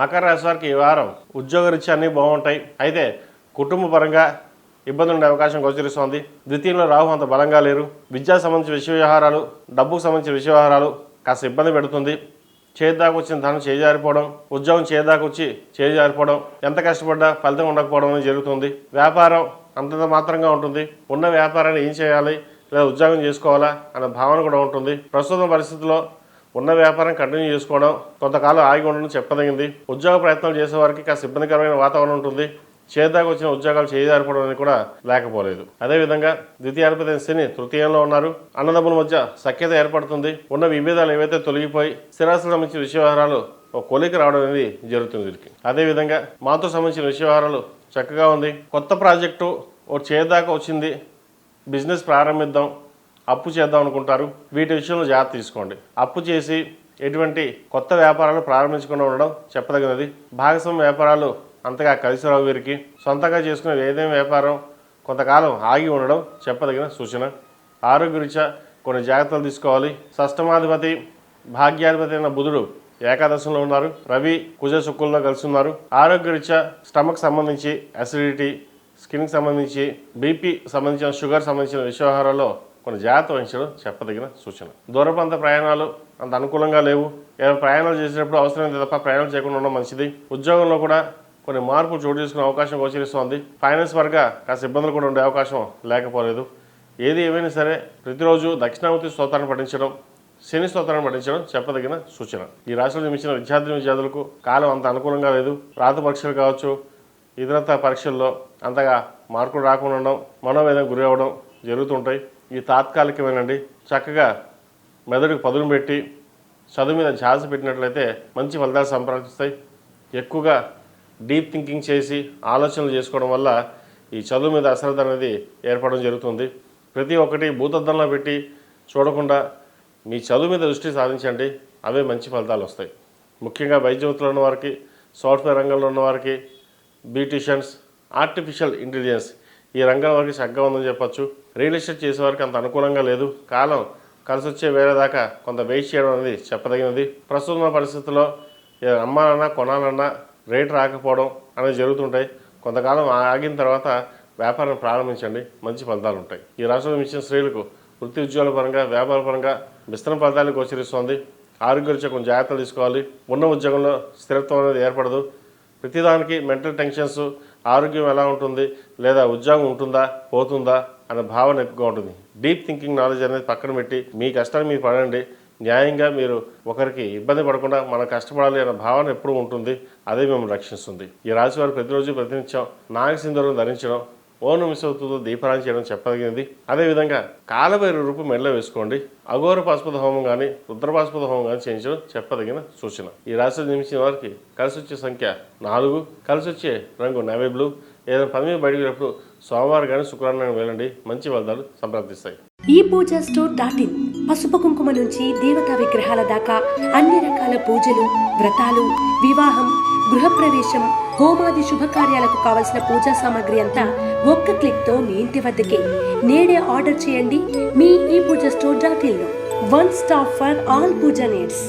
మకర రాశి వారికి ఈ వారం ఉద్యోగరీత్యా అన్నీ బాగుంటాయి. అయితే కుటుంబ పరంగా ఇబ్బందులు ఉండే అవకాశం గోచరిస్తోంది. ద్వితీయంలో రాహు అంత బలంగా లేరు. విద్యా సంబంధించిన విషయ వ్యవహారాలు, డబ్బుకు సంబంధించిన విషయ వ్యవహారాలు కాస్త ఇబ్బంది పెడుతుంది. చేతిదాకా వచ్చిన ధనం చేజారిపోవడం, ఉద్యోగం చేతిదాకా వచ్చి చేజారిపోవడం, ఎంత కష్టపడ్డా ఫలితం ఉండకపోవడం అనేది జరుగుతుంది. వ్యాపారం అంతంత మాత్రంగా ఉంటుంది. ఉన్న వ్యాపారాన్ని ఏం చేయాలి లేదా ఉద్యోగం చేసుకోవాలా అన్న భావన కూడా ఉంటుంది. ప్రస్తుతం పరిస్థితుల్లో ఉన్న వ్యాపారం కంటిన్యూ చేసుకోవడం, కొంతకాలం ఆగి ఉండడం చెప్పదగింది. ఉద్యోగ ప్రయత్నాలు చేసే వారికి కాస్త ఇబ్బందికరమైన వాతావరణం ఉంటుంది. చేద్దాకు వచ్చిన ఉద్యోగాలు చేయజారిపోవడం అనేది కూడా లేకపోలేదు. అదేవిధంగా ద్వితీయాధిపతి శని తృతీయంలో ఉన్నారు. అన్నదమ్ముల మధ్య సఖ్యత ఏర్పడుతుంది. ఉన్న విభేదాలు ఏవైతే తొలగిపోయి స్థిరాస్తులకు సంబంధించిన విషయ వ్యవహారాలు ఒక కొలికి రావడం అనేది జరుగుతుంది వీరికి. అదేవిధంగా మాతో సంబంధించిన విషయ వ్యవహారాలు చక్కగా ఉంది. కొత్త ప్రాజెక్టు ఓ చేద్దాకా వచ్చింది, బిజినెస్ ప్రారంభిద్దాం, అప్పు చేద్దాం అనుకుంటారు. వీటి విషయంలో జాగ్రత్త తీసుకోండి. అప్పు చేసి ఎటువంటి కొత్త వ్యాపారాలు ప్రారంభించకుండా ఉండడం చెప్పదగినది. భాగస్వామ్య వ్యాపారాలు అంతగా కలిసి రావు వీరికి. సొంతంగా చేసుకునే ఏదైనా వ్యాపారం కొంతకాలం ఆగి ఉండడం చెప్పదగిన సూచన. ఆరోగ్యరీత్యా కొన్ని జాగ్రత్తలు తీసుకోవాలి. షష్టమాధిపతి భాగ్యాధిపతి అయిన బుధుడు ఏకాదశంలో ఉన్నారు. రవి కుజ శుక్రుల్లో కలిసి ఉన్నారు. ఆరోగ్యరీత్యా స్టమక్ సంబంధించి అసిడిటీ, స్కిన్కి సంబంధించి బీపీ సంబంధించిన షుగర్ సంబంధించిన విషయవహారాల్లో కొన్ని జాగ్రత్త వహించడం చెప్పదగిన సూచన. దూరప్రాంత ప్రయాణాలు అంత అనుకూలంగా లేవు. ఏమైనా ప్రయాణాలు చేసేటప్పుడు అవసరమైతే తప్ప ప్రయాణాలు చేయకుండా ఉండడం మంచిది. ఉద్యోగంలో కూడా కొన్ని మార్పులు చోటు చేసుకునే అవకాశం గోచరిస్తోంది. ఫైనాన్స్ పరంగా కాస్త ఇబ్బందులు కూడా ఉండే అవకాశం లేకపోలేదు. ఏది ఏమైనా సరే ప్రతిరోజు దక్షిణామూర్తి స్తోత్రాన్ని పఠించడం, శని స్తోత్రాన్ని పఠించడం చెప్పదగిన సూచన. ఈ రాశిలో జన్మించిన విద్యార్థులకు కాలం అంత అనుకూలంగా లేదు. రాత పరీక్షలు కావచ్చు, ఇతరత్ర పరీక్షల్లో అంతగా మార్కులు రాకుండా ఉండడం, మనోవేదనకు గురి అవ్వడం జరుగుతుంటాయి. ఈ తాత్కాలికమేనండి. చక్కగా మెదడుకు పదును పెట్టి చదువు మీద ధ్యాస పెట్టినట్లయితే మంచి ఫలితాలు సంప్రాప్తిస్తాయి. ఎక్కువగా డీప్ థింకింగ్ చేసి ఆలోచనలు చేసుకోవడం వల్ల ఈ చదువు మీద అశ్రద్ధ అనేది ఏర్పడడం జరుగుతుంది. ప్రతి ఒక్కటి భూతద్దంలో పెట్టి చూడకుండా మీ చదువు మీద దృష్టి సాధించండి. అవే మంచి ఫలితాలు వస్తాయి. ముఖ్యంగా వైద్య వృత్తిలో ఉన్నవారికి, సాఫ్ట్వేర్ రంగంలో ఉన్నవారికి, బ్యూటీషియన్స్, ఆర్టిఫిషియల్ ఇంటెలిజెన్స్ ఈ రంగం వారికి చక్కగా ఉందని చెప్పచ్చు. రియల్ ఎస్టేట్ చేసేవారికి అంత అనుకూలంగా లేదు. కాలం కలిసి వచ్చే వేరే దాకా కొంత వెయిట్ చేయడం అనేది చెప్పదగినది. ప్రస్తుతం పరిస్థితుల్లో అమ్మాలన్నా కొనాలన్నా రేటు రాకపోవడం అనేది జరుగుతుంటాయి. కొంతకాలం ఆగిన తర్వాత వ్యాపారం ప్రారంభించండి, మంచి ఫలితాలు ఉంటాయి. ఈ రాష్ట్రంలో ఇచ్చిన స్త్రీలకు వృత్తి ఉద్యోగాల పరంగా, వ్యాపార పరంగా విస్తరణ ఫలితాలు గోచరిస్తోంది. ఆరోగ్యరీత్యా కొంచెం జాగ్రత్తలు తీసుకోవాలి. ఉన్న ఉద్యోగంలో స్థిరత్వం అనేది ఏర్పడదు. ప్రతిదానికి మెంటల్ టెన్షన్స్, ఆరోగ్యం ఎలా ఉంటుంది లేదా ఉద్యోగం ఉంటుందా పోతుందా అనే భావన ఎక్కువగా ఉంటుంది. డీప్ థింకింగ్ నాలెడ్జ్ అనేది పక్కన పెట్టి మీ కష్టాన్ని మీరు పడండి. న్యాయంగా మీరు ఒకరికి ఇబ్బంది పడకుండా మనం కష్టపడాలి అనే భావన ఎప్పుడూ ఉంటుంది. అదే మిమ్మల్ని రక్షిస్తుంది. ఈ రాశి వారు ప్రతిరోజు ప్రతినిత్యం నాగసింధూరం ధరించడం, ఓం నమః శివాయ దీపారాధన చేయడం చెప్పదగినది. అదేవిధంగా కాలభైరవ రూపం మెడలో వేసుకోండి. అఘోర పాశుపత హోమం కానీ, రుద్రపాశుపత హోమం కానీ చేయించడం చెప్పదగిన సూచన. ఈ రాశిలో జన్మించిన వారికి కలిసి వచ్చే సంఖ్య 4, కలిసి వచ్చే రంగు నేవీ బ్లూ. ఏదైనా పని మీద బయటకు వెళ్ళినప్పుడు సోమవారం కానీ శుక్రవారం కానీ వెళ్ళండి, మంచి ఫలితాలు సంప్రాప్తిస్తాయి. ఈ పూజా స్టోర్.in పసుపు కుంకుమ నుంచి దేవతా విగ్రహాల దాకా అన్ని రకాల పూజలు, వ్రతాలు, వివాహం, గృహప్రవేశం, హోమాది శుభకార్యాలకు కావలసిన పూజా సామాగ్రి అంతా ఒక్క క్లిక్తో మీ ఇంటి వద్దకే. నేడే ఆర్డర్ చేయండి మీ ఈ పూజా స్టోర్.in లో. One stop for all puja needs.